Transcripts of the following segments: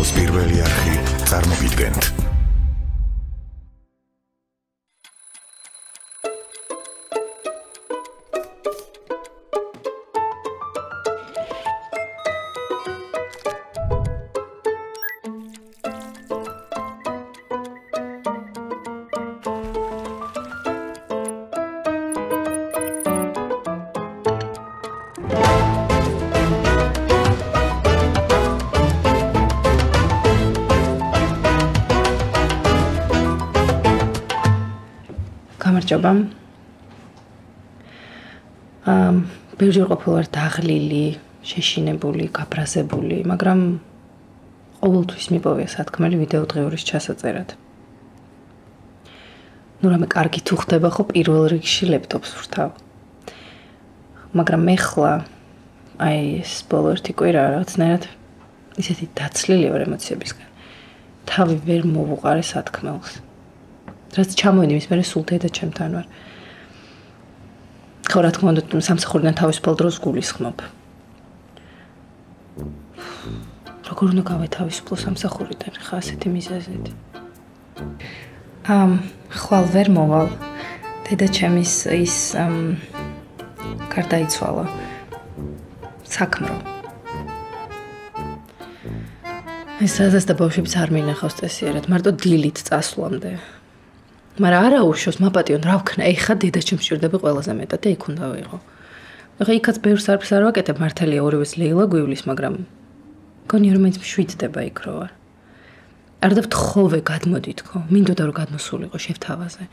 საქართველოს პირველი არხი წარმოგიდგენთ. გამარჯობა. ბევრი ყოფილვარ დაღლილი, შეშინებული, გაბრაზებული, მაგრამ ყოველთვის მიპოვია სათქმელი ვიდეო დღეურის ჩასაწერად. ნუ რამე კარგი თუ ხდება ხო პირველ რიგში ლეპტოპს ვრთავ. მაგრამ ეხლა ეს ბოლო ერთი კვირა რაღაცნაირად ისეთი დაცლილი ვარ ემოციებისგან. თავი ვერ მოვუყარე სათქმელს. რაც ჩამოვიდი მის მერე სულ დედა ჩემთან ვარ. ხო რა თქმა უნდა სამსახურიდან თავისუფალ დროს გულისხმობ. როგორ უნდა გავეთავისუფლო სამსახურიდან ხა ასეთი მიზეზით. ხვალ ვერ მოვალ. დედა ჩემის ის გარდაიცვალა. საქმრო. ეს სადაც და ბავშვებიც არ მინახავს წესიერად, მარტო დილით წასვლამდე. მაგრამ არა უშოს მაპატიონ რა ვქნა ეხა დედა ჩემს ჭირდება ყველაზე მეტად და იქ უნდა ვიყო. ეხა იქაც ბევრს არაფერს არ ვაკეთებ მართალია ორივეს ლეილა გვივლის მაგრამ გონია რომ მაინც მშვიდდება იქ რო ვარ. არ დავთხოვე გადმოდითქო მინდოდა რომ გადმოსულიყო შევთავაზე.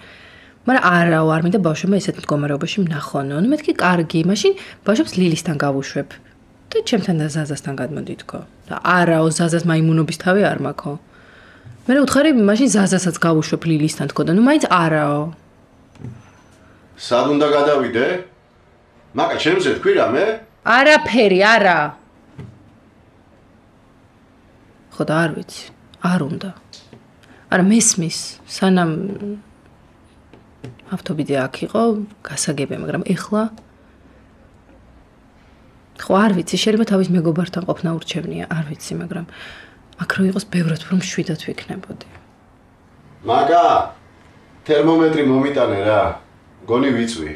მაგრამ არაო არ მინდა ბავშვებმა ესეთ მდგომარეობაში მნახონო. ნუ მეთქი კარგი მაშინ ბავშვებს ლილისთან გავუშვებ და ჩემთან და ზაზასთან გადმოდითქო. და არაო ზაზას მაიმუნობის თავი არ მაქვს. მე უთხარი მაშინ ზაზასაც გავუშვებ ლილისთან თქო და ნუ მაინც არაო. სად უნდა გადავიდე? მაკა ჩემზე თქვი რამე? არაფერი, არა. ხო და არ ვიცი, არ უნდა. არა მესმის, სანამ ავტობიდე აქ იყო, გასაგებია, მაგრამ ეხლა ხო არ ვიცი, შეიძლება თავის მეგობართან ყოფნა ურჩევნია, არ ვიცი, მაგრამ აქ რო იყოს ბევრად რომ შვიდად ვიქნებოდი. მაკა თერმომეტრი მომიტანე რა. გონი ვიწვი.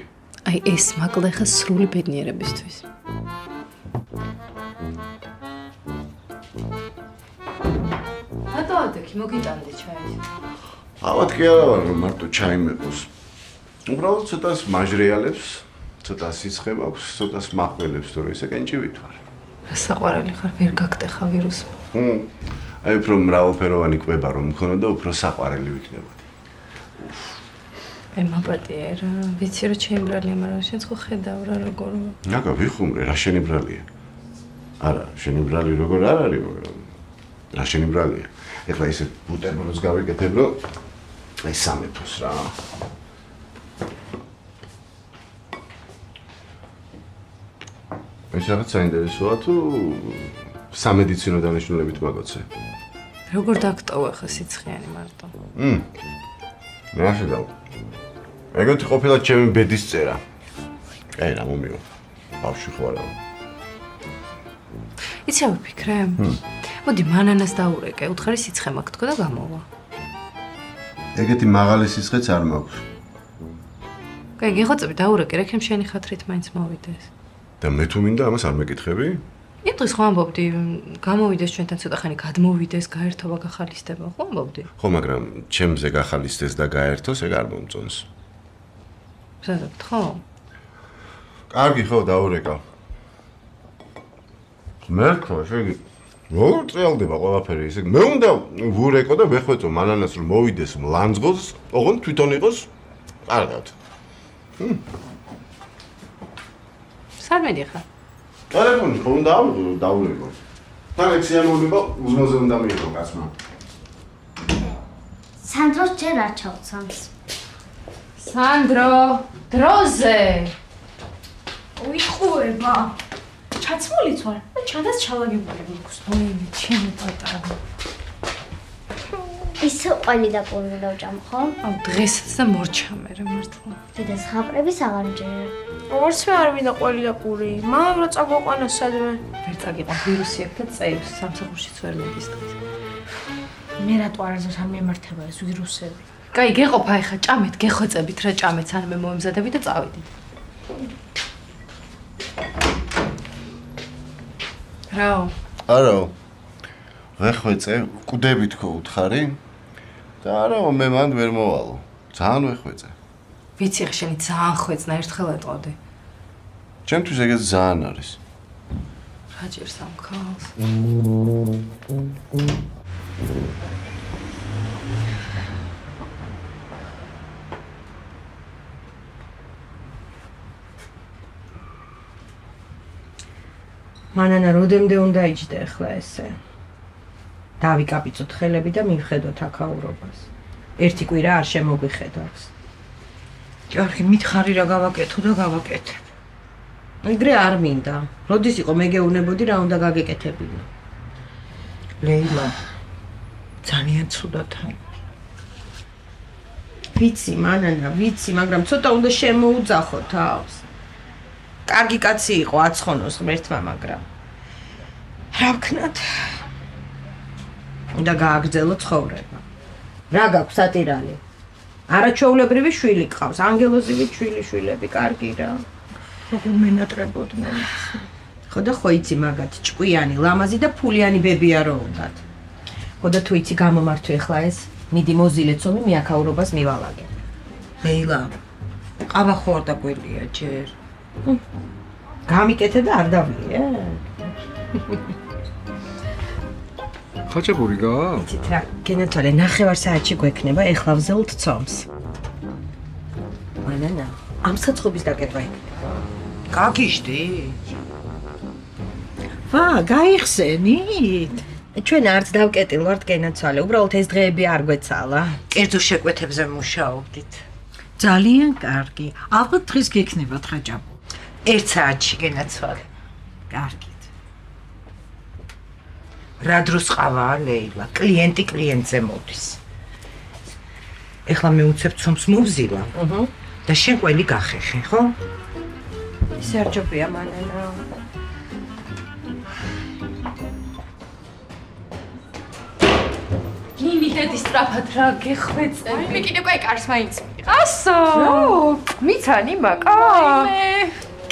აი ეს მაკლდა ხა სრული ბედნიერებისთვის. ატოადექი მოგიტანდი ჩაი. ავად კი არა ვარ რომ მარტო ჩაი მეყოს. უბრალოდ ცოტას მაჟრიალებს, ცოტას სიცხე მაქვს, ცოტას მახველებს თორე ისე კენჭივით ვარ. საყვარელი ხარ ვერ გაგტეხა ვირუსმა. აი უფრო მრავალფეროვანი კვება რომ მქონოდა უფრო საყვარელი ვიქნებოდი. მე მაპატია რა, ვიცი რომ ჩემბრალია, მაგრამ შენც ხო ხედავ რა როგორ. ნაგა ვიხუმრე, რა შენი ბრალია. არა, შენი ბრალი როგორ არ არის, მაგრამ რა შენი ბრალია. ეხლა ისე ბუტერბროდს გავიკეთებ რომ აი სამეფოს რა. ეს რაღაც საინტერესოა თუ სამედიცინო დანიშნულებით მაგოცე. როგორ დაგტოვა ხა სიცხიანი მარტო? მე არ შედავ. ეგეთი ყოფილა ჩემი ბედის წერა. აი რა მომიო. ბავშვი ხო არა. იცი რა ვფიქრე? მოდი მანანას დაურეკე, უთხარი სიცხე მაქვს თქო და გამოვა. ეგეთი მაღალი სიცხეც არ მაქვს. კაი, გიხოცები დაურეკე, რეკემ შენი ხათრით მაინც მოვიდეს. და მე თუ მინდა ამას არ მეკითხები? იმ დღეს ხო ამბობდი, გამოვიდეს ჩვენთან ცოტა ხანი გადმოვიდეს, გაერთობა გახალისდება, ხო ამბობდი? ხო, მაგრამ ჩემზე გახალისდეს და გაერთოს, ეგ არ მომწონს. ზოგადად ხო? კარგი ხო, დაურეკავ. მე ხო, შეგი. როგორ წელდება ყველაფერი ისე? მე უნდა ვურეკო და ვეხვეწო მანანას რომ მოვიდეს მლანძღოს, ოღონდ თვითონ იყოს კარგად. სარმედი ხარ? ტელეფონი ხო უნდა დაურეკო. თან ექსია მონება უზმოზე უნდა მიიღო კაცმა. სანდროს ჯერ არ ჩავცამს. სანდრო, დროზე. უიხურება. ჩაცმულიც ვარ და ჩადას ჩალაგებული გვაქვს. ოი, ჩემი პატარა. ისე ყველი და პური დავჭამ, ხო? აუ დღესაც და მორჩამე რა მართლა. დედას ხაპრების აღარ მჯერა. ორც მე არ მინდა ყველი და პური. მამამ რა წაგვაყვანა სადმე. ვერ წაგიყო ვირუსი აქ და წეებს სამსახურშიც ვერ მედის დღეს. მე რატო არ ზავს ამ მემართება ეს ვირუსები? კაი, გეყოფა ეხა ჭამეთ, გეხვეწებით რა ჭამეთ, სანამ მოემზადებით და წავიდით. რაო? არაო. ვეხვეწე, კვდები თქო უთხარი? და არაო, მე მანდ ვერ მოვალო. ძალიან ვეხვეწე. ვიცი ხე შენი ძალიან ხვეწნა ერთხელ ეტყოდი. ჩემთვის ეგეც ძალიან არის. რა ჭირს ამ ქალს? მანანა როდემდე უნდა იჯდე ახლა ესე. დავიკაპიცოთ ხელები და მივხედოთ აქაურობას. ერთი კვირა არ შემოგვიხედავს. კარგი, მითხარი რა გავაკეთო და გავაკეთებ. ეგრე არ მინდა. როდის იყო მე გეუნებოდი რა უნდა გაგეკეთებინა. ლეილა, ძალიან ცუდად არის. ვიცი, მანანა, ვიცი, მაგრამ ცოტა უნდა შემოუძახო თავს. კარგი კაცი იყო, აცხონოს ღმერთმა, მაგრამ რა ვქნათ? უნდა გააგრძელო ცხოვრება. რა გაქვს ატირალი? არაჩვეულებრივი შვილი გყავს, ანგელოზივი შვილები, კარგი რა. როგორ მენატრებოდნენ. ხო და ხო იცი მაგათ, ჭკვიანი, ლამაზი და ფულიანი ბებია რო უნდათ. ხო და თუ იცი გამომართვი ახლა ეს, მიდი მოზილეცომი მე აქაურობას მივალაგე. ლეილა, ყავა ხო არ დაგველია ჯერ. გამიკეთე და არ დავლიე. ხაჭაპური გაქვს? იცით რა, გენათვალე, 9 საათში გვექნება, ეხლა ვზელთ ცომს. მანანა, ამ საწყობის დაკეთვა იქნება. გაგიჟდი? ვა, გაიხსენით? ჩვენ არც დავკეტილ ვართ გენათვალე, უბრალოდ ეს დღეები არ გვეცალა. კერძო შეკვეთებზე მუშაობდით. ძალიან კარგი. ალბათ დღეს გექნებათ ხაჭაპური. 1 საათში გენათვალე. კარგით. რა დროს ყავაა ლეილა? კლიენტი კლიენტზე მოდის. ეხლა მე უცებ ცომს მოვზილა. და შენ ყველი გახეხე, ხო? ისე არ ჯობია მანანა. მივიდედი სწრაფად რა გეხვეწე. აი მე კიდე კაი კარს მაინც მიყასო. მიცანი მაკა. მე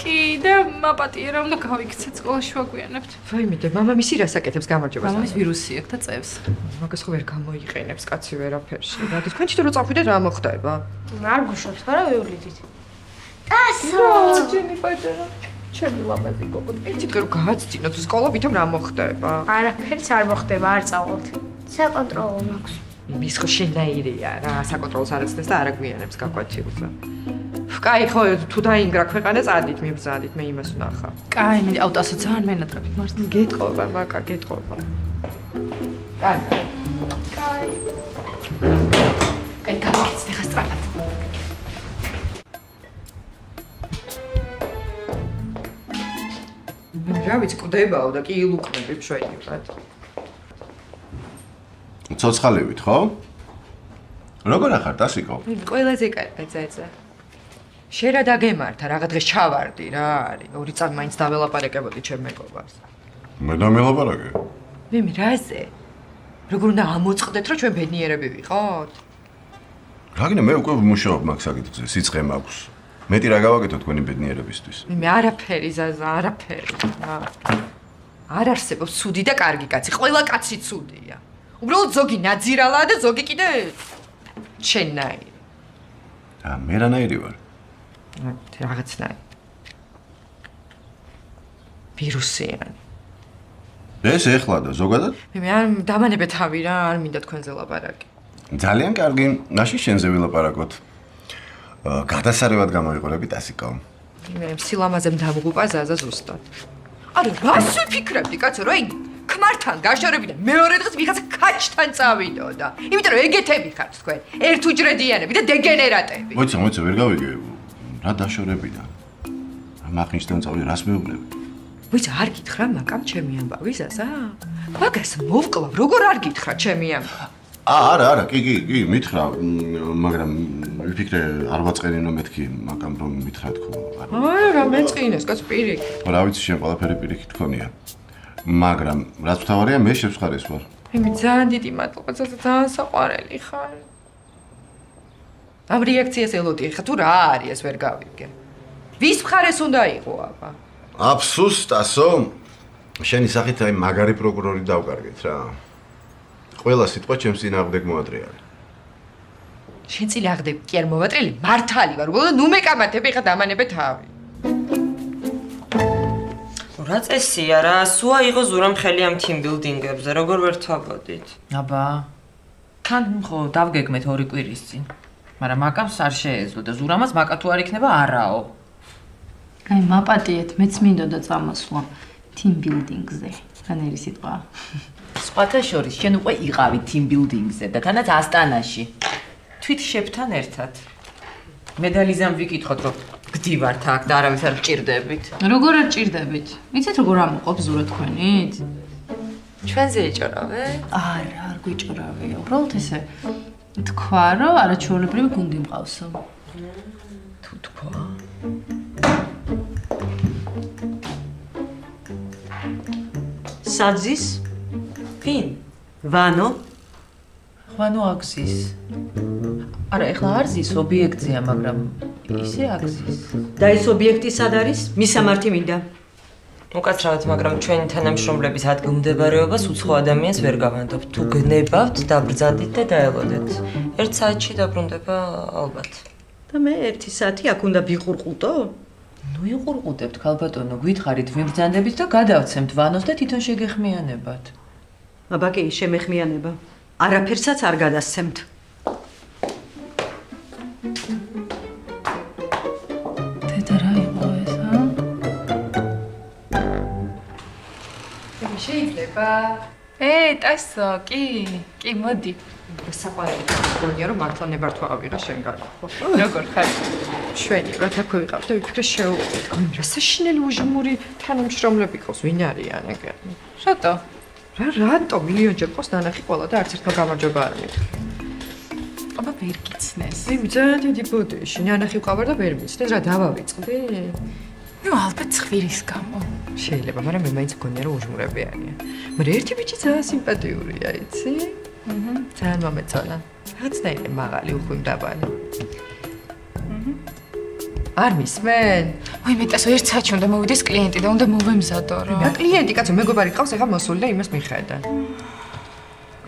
კიდე მაპატიერა უნდა გავიქცე სკოლაში ვაგვიანებთ. ვაიმე, მამამისი რას აკეთებს გამარჯვებას? მამის ვირუსი აქვს და წევს. მაგას ხო ვერ გამოიყენებს კაცი ვერაფერში. რადგან თქვენ თვითონ რო წავხვიდეთ რა მოხდება? არ გუშობს ხარა ვივლიდით. ტასო! ჩემი პაჭარა. ჩემი ლამაზი გოგო. ერთი დღე რო გააცდინოთ სკოლა ვითომ რა მოხდება? არაფერს არ მოხდება, არ წავალთ. საკონტროლო მაქვს. ის ხო შენაირია რა, საკონტროლოს არ აცდებს და არ აგვიანებს გაკვეთილზე. კაი, ხო, თუ დაინგრა ქვეყანა წადით, მიბრძანდით, მე იმას ვნახავ. კაი, მე ავტოსო ძალიან მენატრებით მართლა. გეტყობა, მაკა, გეტყობა. კაი. კაი, გავიქცე ხა სწრაფად. რა ვიცი, კვდებაო და კი ილუკნები მშვენივრად. ცოცხალივით, ხო? როგორ ახარ, დასიკო? ყველაზე კარგი ძეძე. შენ რა დაგემართა, რაღა დღეს ჩავარდი რა არის. 2 წამი მაინც დაველაპარაკებოდი ჩემ მეგობარს. მე დამელაპარაკე. მე რაზე? როგორ უნდა ამოწყდეთ, რომ ჩვენ ბედნიერები ვიყოთ? რაგინა მე უკვე ვმუშაობ მაგ საკითხზე, სიცხე მაქვს. მეტი რა გავაკეთო თქვენი ბედნიერებისთვის? მე არაფერი ზაზა, არაფერი. არ არსებობს ცუდი და კარგი კაცი, ყველა კაცი ცუდია. უბრალოდ ზოგი ნაძირალაა და ზოგი კიდე შენნაირი. და მე რანაირი ვარ? რაღაცნაირი. ვირუსიანი. ეს ეხლა და ზოგადად? მე არ დამანებე თავი რა, არ მინდა თქვენზე ლაპარაკი. ძალიან კარგი, ნაში შენზე ვილაპარაკოთ. გადასარევად გამოიყურებით ასიკო. მე სილამაზემ დამღუპა ზაზა ზუსტად. არა, რას ვიფიქრებდი, კაცო, რა ქმართან გაშორებიდან მეორე დღეს ვიღაცა ქაჩთან წავიდოდა. იმიტომ რომ ეგეთები ხართ თქვენ, ერთუჯრედიანები და დეგენერატები. მოიცა, ვერ გავიგე. რა დაშორებიდან? რა მახინჯთან წავიდე, რას მეუბნები? ვიცა არ გითხრა, მაკამ ჩემი ამბავი ზაზა? მაგას მოვკლავ, როგორ არ გითხრა ჩემი ამბავი? არა, კი, მითხრა, მაგრამ ვიფიქრე არ ვაწყენინო მეთქი, მაგრამ რომ მითხრა თქო. რა მეწყინეს, კაც პირიქით. რა ვიცი, შენ ყველაფერი პირიქით გქონია. მაგრამ რაც მთავარია, მე შევსხარეს ვარ. მე ძალიან დიდი მადლობა, ძალიან საყვარელი ხარ. ამ რეაქციას ელოდი ხა თუ რა არის ეს ვერ გავიგე. ვის მხარეს უნდა იყო აბა? აფსუს, ტასო. შენი სახით აი მაგარი პროკურორი დავკარგეთ რა. ყველა სიტყვა ჩემს წინააღმდეგ მოატრიალე. შენ წინააღმდეგ კი არ მოვატრიალე, მართალი ვარ. ნუ მეკამათებ, ხა დამანებე თავი. რა წესია რა, სუა იყო ზურამ ხელი ამ team building-ებზე, როგორ ვერ თავბოდით? აბა, თან ხო დავგეგმეთ 2 კვირის წინ. მაგრამ მაკამს არ შეეძლო და ზურამას მაკა თუ არ იქნება არაო. აი, მაპატიეთ, მეც მინდოდა წამოსვლა team building-ზე. განერი სიტყვა. სხვათა შორის, შენ უკვე იყავი team building-ზე და თანაც ასტანაში. თვით შეფთან ერთად. მედალიზამ ვიკითხოთ, რომ გდივართ აქ და არავის არ გჭირდებით. როგორ არ ჭირდებით? იცით როგორ ამოყობ ზურა თქვენით? ჩვენზე ეჭორავე? არა, არ გვიჭორავია. უბრალოდ ესე თქვა, რომ არაჩვეულებრივი გუნდი მყავსო. თუ თქვა? საძის? ვინ? ვანო? ვანო აგზის. არა, ეხლა არ ზის ობიექტია, მაგრამ ისე აგზის. და ეს ობიექტი სად არის? მისამართი მინდა. უკაცრავად, მაგრამ ჩვენი თანამშრომლების ადგილმდებარეობას უცხო ადამიანს ვერ გავანდობთ. თუ გნებავთ, დაბრძანდით და დაელოდეთ. 1 საათში დაბრუნდება ალბათ. და მე 1 საათი აქ უნდა ვიყურყუტო? ნუ იყურყუდებთ, ქალბატონო, გითხარით ვიბრძანდებით და გადავცემთ ვანოს და თვითონ შეგეხმიანებათ. აბა კი, შემეხმიანება. არაფერსაც არ გადასცემთ. დედა რა იყო ეს, შეიძლება? ტასო, კი, მოდი. საყვარელი გონია რომ მართლა ნებართვა ავიღა შენგან. როგორ ხარ? შვენი, რა თქო ვიყავ და ვიფიქრე შეუყვეთ. რა საშინელი უჟმური თანამშრომლები ყავს, ვინ არიან ეგენი? რატო? რატო მილიონჯერ ყავს ნანახი ყველა და არც ერთხელ გამარჯობა არ მithქი. აბა ვერ გიცნეს. მე ძალიან დიდი ბოდიში, ნანახი ვყავარ და ვერ მიცნეს, რა დავავიწყდი? ნუ ალბათ ხვირის გამო. შეიძლება, მაგრამ მე მაინც მგონია რომ უჟმურები არიან. მაგრამ ერთი ბიჭი ძალიან სიმპათიურია, იცი? ძალიან მომეწონა. რაღაცნაირი მაღალი უხვიმდაბალი. არ მისმენ? ой, მე ტასო 1 საათში უნდა მოვიდეს კლიენტი და უნდა მოვემზადო რა. რა კლიენტი, კაცო, მეგობარი ყავს, ეხლა მოსული და იმას მიხედა.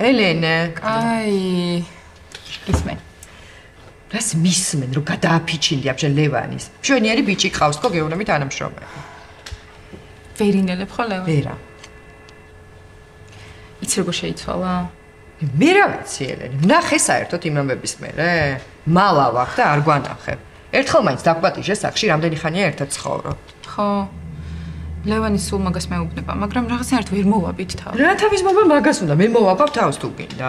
ელენე. აი. ისმენ. რას მისმენ, რომ გადააფიჩილი აბჟე ლევანის. მშვენიერი ბიჭი ყავს, თქო გეუბნები თანამშრომელი. ვერინელებ ხო ლევან? ვერა. იცი როგორ შეიცვალა? მე რა ვიცი ელენე, ნახე საერთოდ იმ ამბების მერე? მალა ვახ და არ გვანახებ. ერთხელ მაინც დაგვატიჟე სახში, რამდენი ხანია ერთად ცხოვრობთ. ხო. ლევანი სულ მაგას მეუბნება, მაგრამ რაღაცნაირად ვერ მოვაბით თავს. რა თავის მომა მაგას უნდა, მე მოვაბავ თავს თუ გინდა.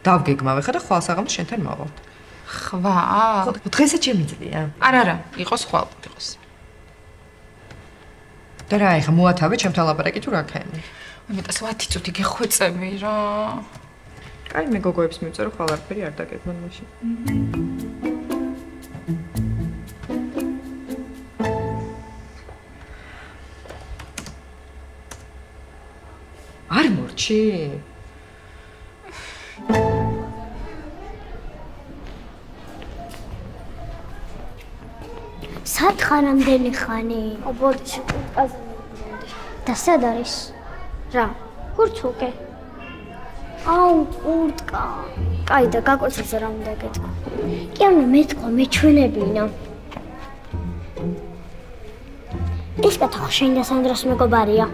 დავგეგმავე ხა და ხვალ საღამოს შენთან მოვალთ. ხვალ? დღესაც შემიძლია? არა, იყოს ხვალ, იყოს. და რა ეხა მოათავე ჩემთან ლაპარაკი თუ რა ქენი? მე ტას 10 წუთი გეხვეწები რა. აი მე გოგოებს მივწერო ხვალ არაფერი არ დაგეგმონ მაშინ. არ მორჩი? სად ხარ ამდენი ხანი? ობოდიში კურტკაზე მივიდი. და სად არის? რა? კურთუკე. აუ, კურტკა. კაი და გაკოცეზე რა უნდა გეთქვა. კი ანუ მე თქვა მე ჩვენებინა. ეს კათხა შენ და სანდრას მეგობარია?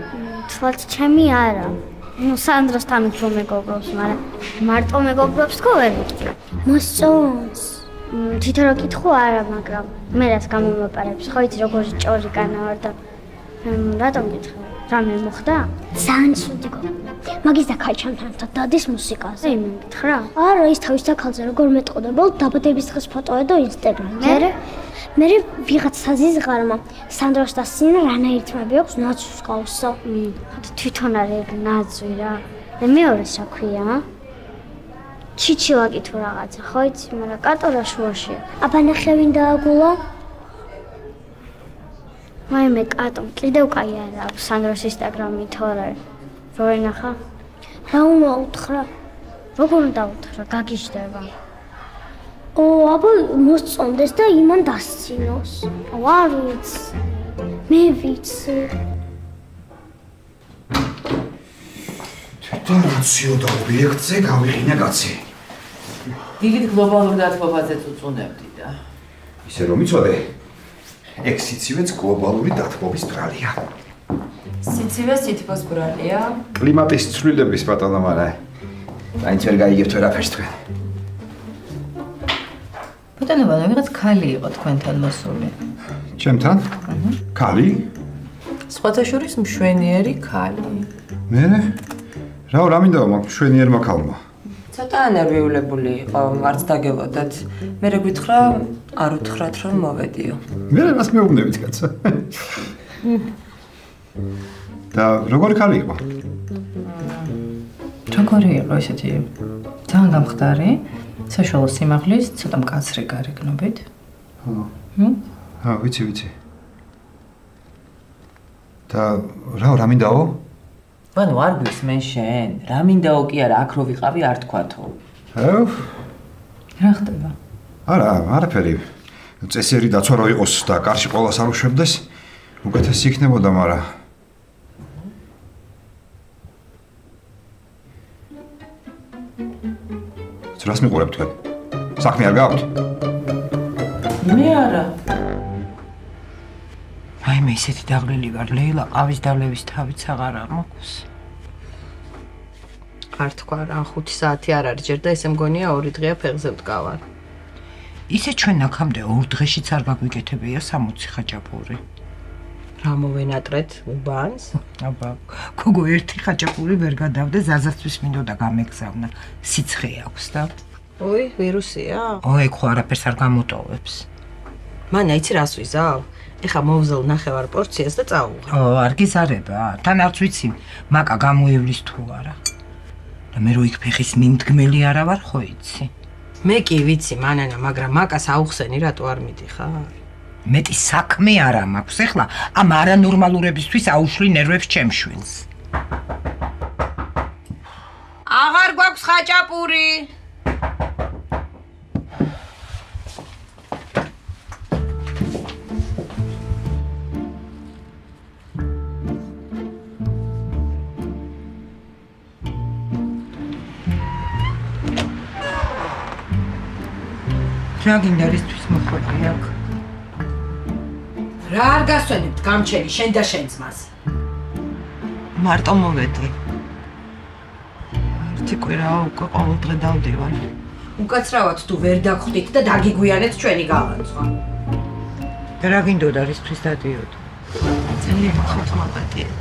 თვალთ ჩემი არა. ნუ სანდრასთან უფრო მეგობრობს, მაგრამ მარტო მეგობრობს თქო ვერ ვიცი. მოსწონს. თვითონ რა კითხო არა, მაგრამ მე რას გამომაპარებს, ხო იცი როგორი ჭორიკანა ვარ და რატომ გითხო? რამე მოხდა? ძალიან ცუდი გოგო. მაგის და ქაიჩამთან დადის მუსიკაზე, მე მითხრა? არა, ის თავის საქალზე როგორ მეტყოდება, დაბადების დღის ფოტოა და ინსტაგრამზე. მე ვიღაც საზიზღარმა სანდროს და სინა რანაირთმები აქვს ნაცვს ყავსო. თვითონ არის ნაცვი რა. და მეორე საქვია? ჩიჩილაკი თუ რაღაცა, ხო იცი, მაგრამ კატორა შუაშია. აბა ნახე ვინ დააგულა? მაიმე კატომ კიდევ კაი არა აქვს სანდროს ინსტაგრამი თორე. რო ენახა? რა უნდა უთხრა? როგორ უნდა უთხრა? გაგიჟდება. აბა მოსწონდეს და იმან დასცინოს. არ ვიცი. მე ვიცი. თვითონ და ობიექტზე გავიყინა კაცი. დილით გლობალურ დათბობაზე წუწუნებდი და ისე რომ იცოდე, ეგ სიცივეც გლობალური დათბობის ბრალია. სიცივე სითბოს ბრალია? კლიმატის ცვლილების ბატონო მარა. მაინც ვერ გაიგებთ ვერაფერს თქვენ. ბატონო, ვიღაც ქალი იყო თქვენთან მოსული. ჩემთან? ქალი? სხვათა შორის მშვენიერი ქალი. მე? რა მინდა მაგ მშვენიერმა ქალმა? ცოტა ანერვიულებული იყო, არც დაგელოდათ. მე გითხრა, არ უთხრათ რომ მოვედიო. მე რას მეუბნებით კაცო? და როგორი ქალი იყო? როგორი იყო ესეთი? ძალიან გამხდარი, საშუალო სიმაღლის, ცოტა მკაცრი გარეგნობით. ვიცი. და რა მინდაო? ანუ არ გვისმენ შენ, რა მინდაო კი არა, აქ რო ვიყავი არ თქვათო. რა ხდება? არაფერი. წესიერი დაცვა რო იყოს და კარში ყოველას არ უშვებდეს, უკეთესი იქნებოდა, მაგრამ რას მიყურებთ თქვენ? საქმე არ გაქვთ? მე არა. მე ისეთი დაღლილი ვარ, ლეილა, ყავის დავლების თავიც აღარ მაქვს. არ თქვა რა, 5 საათი არ არის ჯერ და ესე მგონია 2 დღეა ფეხზე ვდგავარ. ისე ჩვენ აქამდე 2 დღეშიც არ გაგვიკეთებია 60 ხაჭაპური. რა მოვენატრეთ უბანს? აბა, გოგო ერთი ხაჭაპური ვერ გადავდა, ზაზაცთვის მინდოდა გამეგზავნა. სიცხე აქვს და ოი, ვირუსია? ეგ ხო არაფერს არ გამოტოვებს. მან აიცი რას ვიზავ? ეხა მოვზელ ნახევარ პორციას და წავუღე. არ გიზარება, თან არც ვიცი, მაკა გამოევლის თუ არა. და მე რო იქ ფეხის მიმდგმელი არა ვარ, ხო იცი? მე კი ვიცი, მანანა, მაგრამ მაკას აუხსენი რატო არ მიდიხარ? მეტი საქმე არა მაქვს, ეხლა ამ არანორმალურებისთვის აუშვი ნერვებს ჩემშვილს. აღარ გვაქვს ხაჭაპური. რა გინდა რისთვის მოხვედი აქ? რა არ გასვენებთ გამჩენი შენ და შენ ძმას? მარტო მოვედი. ერთი კვირაა უკვე ყოველდღე დავდივარ. უკაცრავად თუ ვერ დაგხვდით და დაგიგვიანეთ ჩვენი გავანცვა. და რა გინდოდა რისთვის დადიოდ? ძალიან ხოთ მოგატიეთ.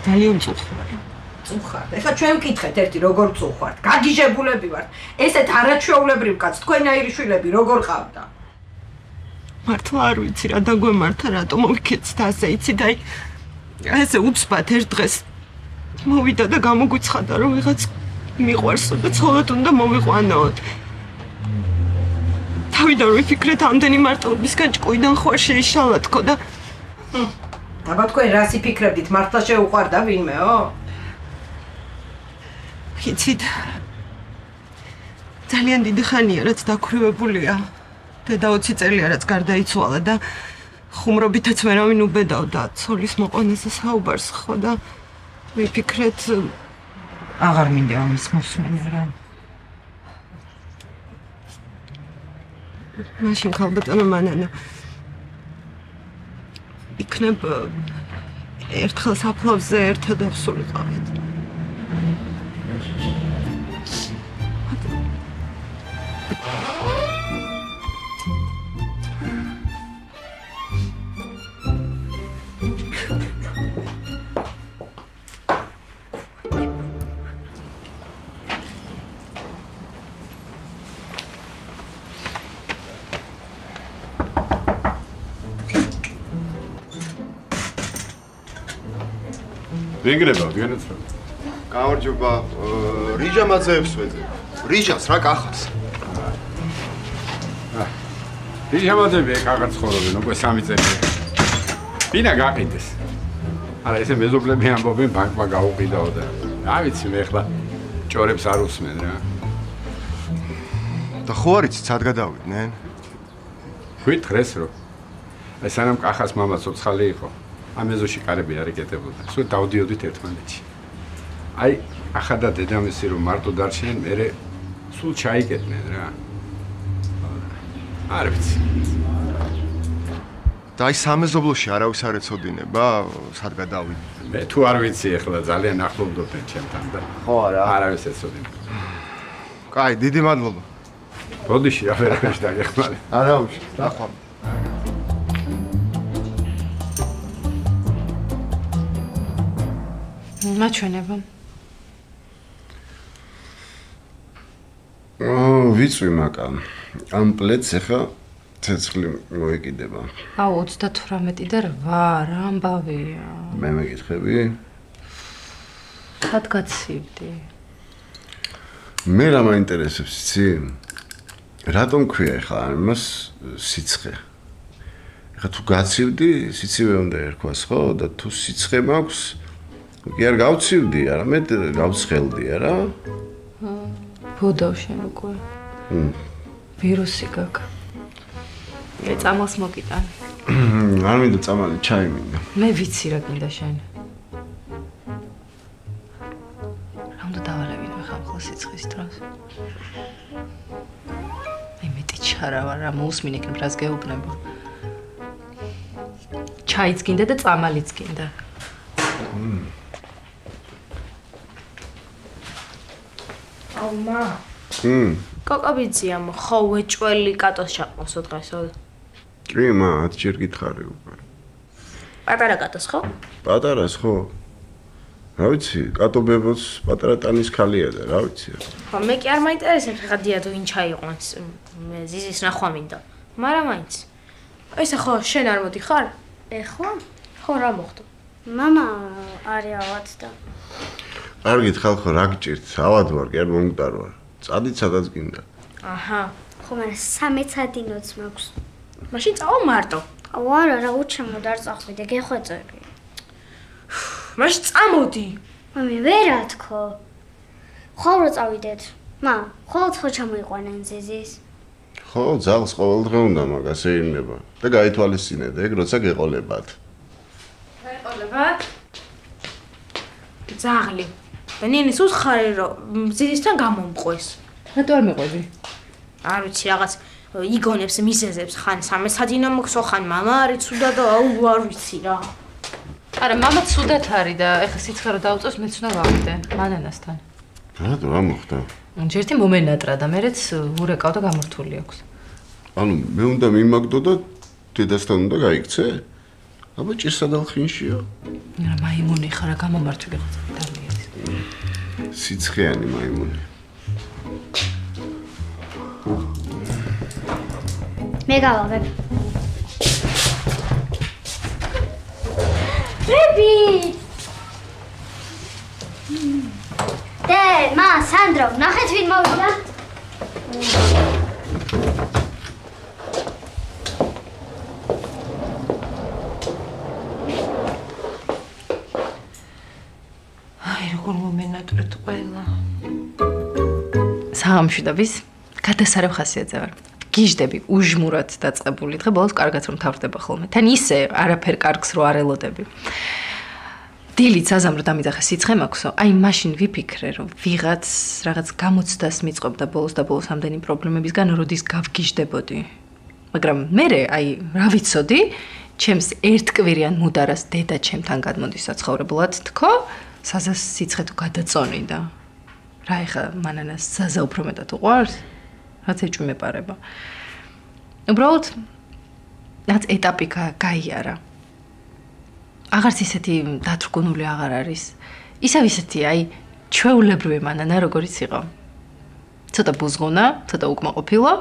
ძალიან წუხარი. წუხარ. ეხლა ჩვენ ვკითხეთ ერთი როგორ წუხართ. გაგიჟებულები ვართ. ესეთ არაჩვეულებრივ კაცს თქვენაირი შვილები როგორ ყავდა? მართლა არ ვიცი რა დაგვემართა, რატომ მოვიქეცთ ასე, იცი და ესე უცბად ერთ დღეს მოვიდა და გამოგვიცხადა რომ ვიღაც მიყვარსო და ცხოველად უნდა მოვიყვანოთ. თავიდან ვიფიქრეთ ამდენი მარტოობისგან ჭკუიდან ხო შეიშალა თქო და აბა თქვენ რას იფიქრებდით, მართლა შეუყვარდა ვინმეო? იცით ძალიან დიდი ხანია რაც დაქვრივებულია. დედა 20 წელია რაც გარდაიცვალა და ხუმრობითაც ვერავინ უბედავდა ცოლის მოყვანაზე საუბარს ხო და ვიფიქრეთ აღარ მინდა ამის მოსმენა რა. მაშინ ხალბატონო მანანა იქნებ ერთხელ საფლავზე ერთად ავსულიყავით. ვინგრება, გენეც რა. გამარჯობა. რიჯა მაძეებს ვეძებ. რიჯას რა კახავს? რიჯა მაძები კახარ ცხოვრობენ, უკვე 3 წელია. ბინა გაყიდეს. არა, ესე მეზობლები ამბობენ ბანკმა გაუყიდაო და რა ვიცი მე ხლა ჭორებს არ უსმენ რა. და ხო არ იცით სად გადავიდნენ? გვითხრეს რომ აი სანამ კახას მამა ცოცხალი იყო, ამ ეზოში კარები არ იკეტებოდა. სულ დავდიოდით ერთმანეთში. აი ახლა და დედამისი რომ მარტო დარჩნენ, მერე სულ ჩაიკეტნენ რა. არ ვიცი. და აი სამეზობლოში არავის არ ეცოდინება, სად გადავიდნენ? მე თუ არ ვიცი ახლა ძალიან ახლობდნენ ჩემთან და ხო არა? არავის ეცოდინება. კაი, დიდი მადლობა. ბოდიში რა ვერაფერს დაგეხმარე. არა უშ, დახვამ. მაჩვენება. ვიცი მაკა. ამ პლეტს ახლა ცეცხლი მოეკიდება. აუ 38 და 8 რა ამბავია. მე მეკითხები? სად გაცივდი? მე რა მაინტერესებს, იცი? რატომ ქვია ახლა ამას სიცხე? ახლა თუ გაცივდი, სიცივე უნდა ერქვას, ხო? და თუ სიცხე მაქვს, კი არ გავცივდი, არამედ გავცხელდი, არა? ბოდავ შენ უკვე. ვირუსი გაქვს. მე წამალს მოკიტან. არ მინდა წამალი, ჩაი მინდა. მე ვიცი რა გინდა შენ. რა უნდა დავალევინო ხა ხოლმე სიცხის დროს. მე მეტი ჩარა ვარ, რა მოусმინე იქნებ რას გეუბნება. ჩაიც გინდა და წამალიც გინდა. აუ მა. კოკობიძია ხო ვეჭველი კატოს ჩაყმოსო დღესო. კი, მა, 10 ჯერ გითხარი უკვე. პატარა კატოს ხო? პატარას ხო? რა ვიცი, კატო ბებოს პატარა ტანის ქალია და რა ვიცი. ხო, მე კი არ მაინტერესებს ხა დიადო ვინ ჩაიყვანს. მე ზიზის ნახვა მინდა. მაგრამ მაინც. ესე ხო, შენ არ მოდიხარ? ეხლა? ხო, რა მოხდა? მამა არიავად და. კარგით ხალხო, რა გჭირთ? ავად ვარ, კი არ მომგდარ ვარ. წადით სადაც გინდა. აჰა. ხო, მაგრამ 13-ად მაქვს. მაშინ წავა მარტო. აუ არა, რა უჩემოდ არ წახვიდე, გეხვეწები. მაშინ წამოდი. მე ვერა თქო. ხო რა წავიდეთ. მა, ხოლმე ხო ჩამოიყვანენ ზიზის. ხო, ძაღლს ყოველდღე უნდა მაგას ეირნება და გაითვალისწინეთ, ეგ როცა გეყოლებათ. გაეყოლებათ? ძაღლი. და ნინი სულ ხარი რომ ზიზისთან გამომყვეს. რატო არ მეყვები? არ ვიცი რაღაც იგონებს მიზეზებს ხან 13-ადინა მოხსო ხან მამა არის ცუდა და აუ არ ვიცი რა. არა, მამა ცუდად არის და ეხლა სიცხე რო დაუწევს მეც უნდა ვავიდე მანანასთან. რატო რა მოხდა? ჯერთი მომენატრა და მერეც ურეკავ და გამორთული აქვს. ანუ მე უნდა მიმაგდო და დედასთან უნდა გაიქცე? აბა ჭირსა და ხინშიო. რა მაიმუნი ხარ რა გამომართული ხარ დავლიეთ. სიცხეანი მაიმუნი. მე გავავებ. ბები! დე, მა, სანდრო, ნახეთ ვინ მოვიდა? აი, როგორ მომენატრეთ ყველა. საღამშვიდობის გადასარევ ხასიათზე ვარ. გიჟდები უჟმურად დაწყებული დღე ბოლოს კარგად რომ თავდება ხოლმე. თან ისე არაფერ კარგს რო არ ელოდები. დილით საზამ რო დამიძახე სიცხე მაქვსო, აი მაშინ ვიფიქრე რომ ვიღაც რაღაც გამოცდას მიწყობდა ბოლოს და ბოლოს ამდენი პრობლემებისგან როდის გავგიჟდებოდი. მაგრამ მე აი რა ვიცოდი, ჩემს ერთკვირიან მუდარას დედა ჩემთან გადმოდის საცხოვრებლად თქო, საზას სიცხე თუ გადაწონი და რა ეხა მანანას საზა უფრო მეტად უყვარს? რაც ეჭვი მეპარება. უბრალოდ რაც ეტაპი გაიარა. აღარც ისეთი დათრგუნული აღარ არის. ისევ ისეთი აი ჩვეულებრივი მანანა როგორიც იყო. ცოტა ბუზღუნა, ცოტა უკმაყოფილო,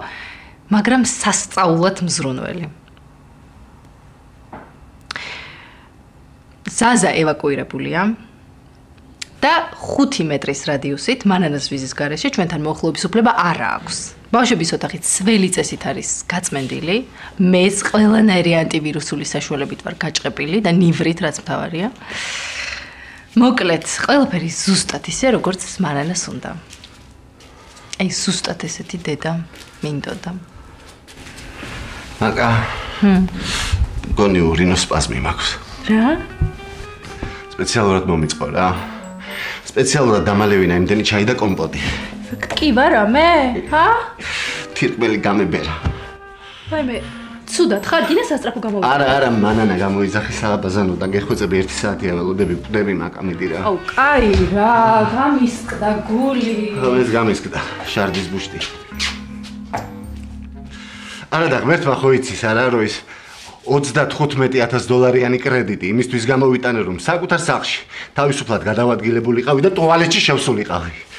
მაგრამ სასწაულად მზრუნველი. ზაზა ევაკუირებულია. და 5 მეტრის რადიუსით მანანას ვიზის გარეშე ჩვენთან მოახლოების უფლება არ აქვს. ბავშვების ოთახი ძველი წესით არის გაწმენდილი, მეც ყველანაირი ანტივირუსული საშუალებით ვარ გაჭყეპილი და ნივრით რაც მთავარია. მოკლედ, ყველაფერი ზუსტად ისე როგორც მანანას უნდა. აი ზუსტად ესეთი დედა მინდოდა. მაკა. გონი ურინოსპაზმი მაქვს. რა? სპეციალურად მომიწყო რა. სპეციალურად დამალევინა იმდენი ჩაი და კომპოტი. კი ვარა მე? ჰა? თირკმელი გამებერა. აი მე ცუდად ხარ, გინდა სასტრაფო გამოვიდა. არა, მანანა გამოიძახი სააბაზანოდან გეხვეწები 1 საათი აველოდები, ვკვდები მაკა მიდი რა. აუ, კაი რა, გამისკდა გული. ეს გამისკდა, შარდის ბუშტი. არა და ღმერთმა ხო იცის არა რო ის $35,000 კრედიტი იმისთვის გამოვიტანე რომ საკუთარ სახლში თავისუფლად გადავადგილებულიყავი და ტუალეტში შევსულიყავი.